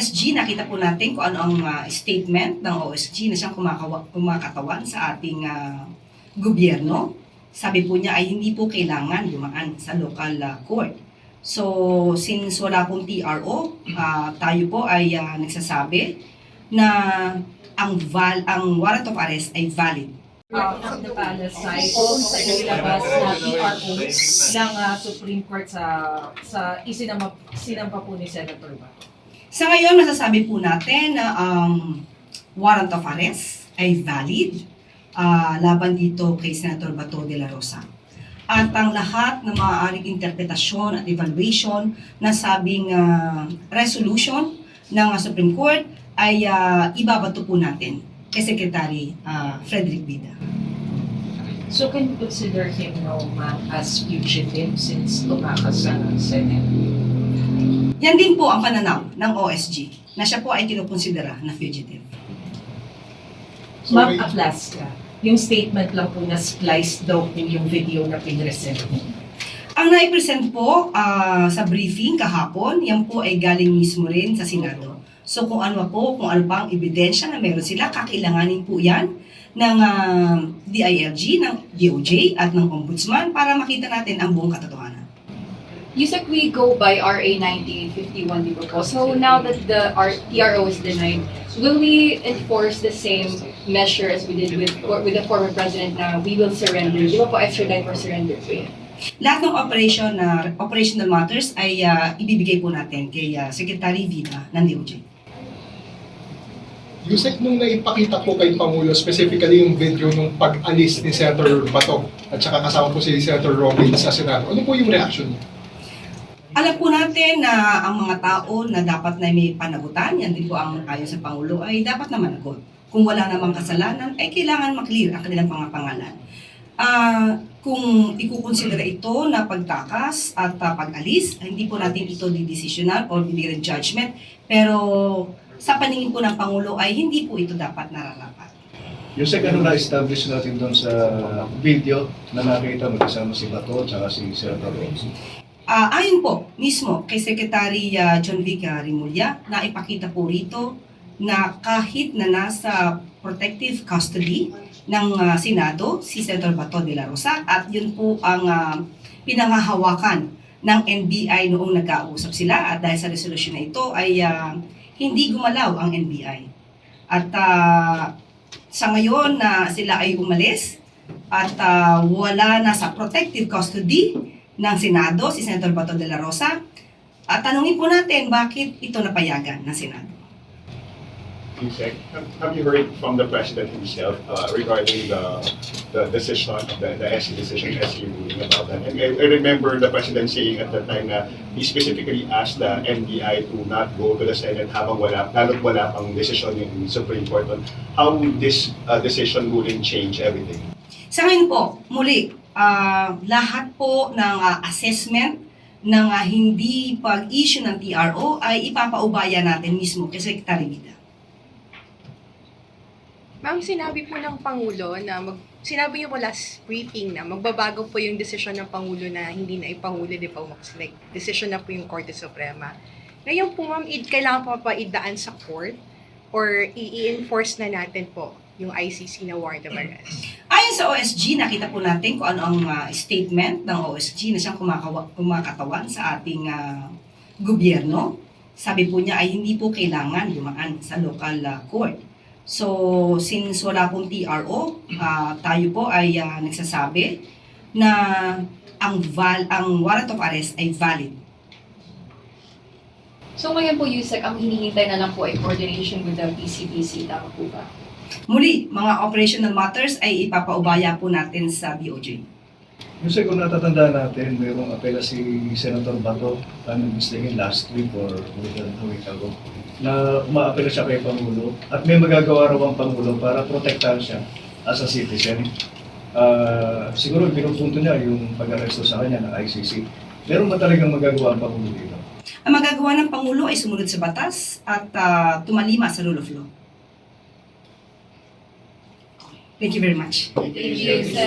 OSG, nakita po natin kung ano ang statement ng OSG na siyang kumakatawan sa ating gobyerno. Sabi po niya ay hindi po kailangan dumaan sa local court. So, since wala pong TRO, tayo po ay nagsasabi na ang warrant of arrest ay valid. From the palace side, kung sa ilabas na TRO ng Supreme Court sa isinampa po ni Senator Bato. Sa ngayon, masasabi po natin na ang warrant of arrest ay valid laban dito kay Senator Bato de la Rosa. At ang lahat ng maaaring interpretasyon at evaluation na sabing resolution ng Supreme Court ay ibabato po natin kay Secretary Frederick Bida. So can you consider him now as fugitive since tumakas sa Senate? Yan din po ang pananaw ng OSG na siya po ay kinukonsidera na fugitive. Ma'am Atlas, yung statement lang po na spliced daw po yung video na pinresent mo. Ang naipresent po sa briefing kahapon, yan po ay galing mismo rin sa Senado. So kung ano pang ebidensya na meron sila, kakailanganin po yan ng DILG, ng DOJ at ng Ombudsman para makita natin ang buong katotohanan. Yusek, we go by RA 9851, di ba po? So now that the TRO is denied, will we enforce the same measure as we did with the former president na we will surrender? Di ba po extradite or surrender po yan? Lahat ng operational matters ay ibibigay po natin kay Secretary Vida ng DOJ. Yusek, nung naipakita po kay Pangulo, specifically yung video nung pag-alis ni Senator Bato at saka kasama po si Senator Robin sa Senado, ano po yung reaction niya? Alam po natin na ang mga tao na dapat na may panagutan, yan din po ang ayon sa Pangulo, ay dapat na managot. Kung wala namang kasalanan, ay kailangan maklear ang kanilang mga pangalan. Kung ikukonsidera ito na pagtakas at pag-alis, hindi po natin ito didesisyonan or bibigyan judgment, pero sa paningin po ng Pangulo ay hindi po ito dapat nararapat. Yusek, ano na-establish natin doon sa video na nakita magkasama si Bato at si Senator Robin? Ayon po mismo kay Secretary John Vic Rimulya, na ipakita po rito na kahit na nasa protective custody ng Senado si Senator Bato de la Rosa at yun po ang pinangahawakan ng NBI noong nagkausap sila at dahil sa resolution na ito ay hindi gumalaw ang NBI. At sa ngayon na sila ay umalis at wala na sa protective custody ng Senado, si Senator Bato de la Rosa, at tanungin po natin bakit ito napayagan ng Senado. Yusek, have you heard from the President himself regarding the decision, the SC decision, SC ruling about that? And I remember the President saying at the time na he specifically asked the NBI to not go to the Senate habang lalo't wala pang desisyon ng Supreme Court on how would this decision ruling change everything? Sa ngayon po, muli, lahat po ng assessment ng hindi pag-issue ng TRO ay ipapaubaya natin mismo kay Secretary Vida. Ma'am, sinabi po ng Pangulo na sinabi niyo po last briefing na magbabago po yung desisyon ng Pangulo na hindi na ipahuli, di ba? Like, desisyon na po yung Korte Suprema. Ngayon po, ma'am, kailangan pa idaan sa court or i-enforce na natin po yung ICC na warrant of arrest? Ayon sa OSG, nakita po natin kung ano ang statement ng OSG na siyang kumakatawan sa ating gobyerno. Sabi po niya ay hindi po kailangan dumaan sa local court. So, since wala pong TRO, tayo po ay nagsasabi na ang warrant of arrest ay valid. So ngayon po, Yusek, ang hinihintay na lang po ay coordination with the PCPC, tama po ba? Muli, mga operational matters ay ipapaubaya po natin sa DOJ. Yusek, kung natatandaan natin, mayroong apela si Senator Bato, nag-mistaken last week or a week ago, na umaapela siya kay Pangulo at may magagawa raw ang Pangulo para protektahan siya as a citizen. Siguro pinupunto niya yung pag-aresto sa kanya ng ICC. Meron ba talagang magagawa ang Pangulo dito? Ang magagawa ng Pangulo ay sumunod sa batas at tumalima sa rule of law. Thank you very much. Thank you, Yusek.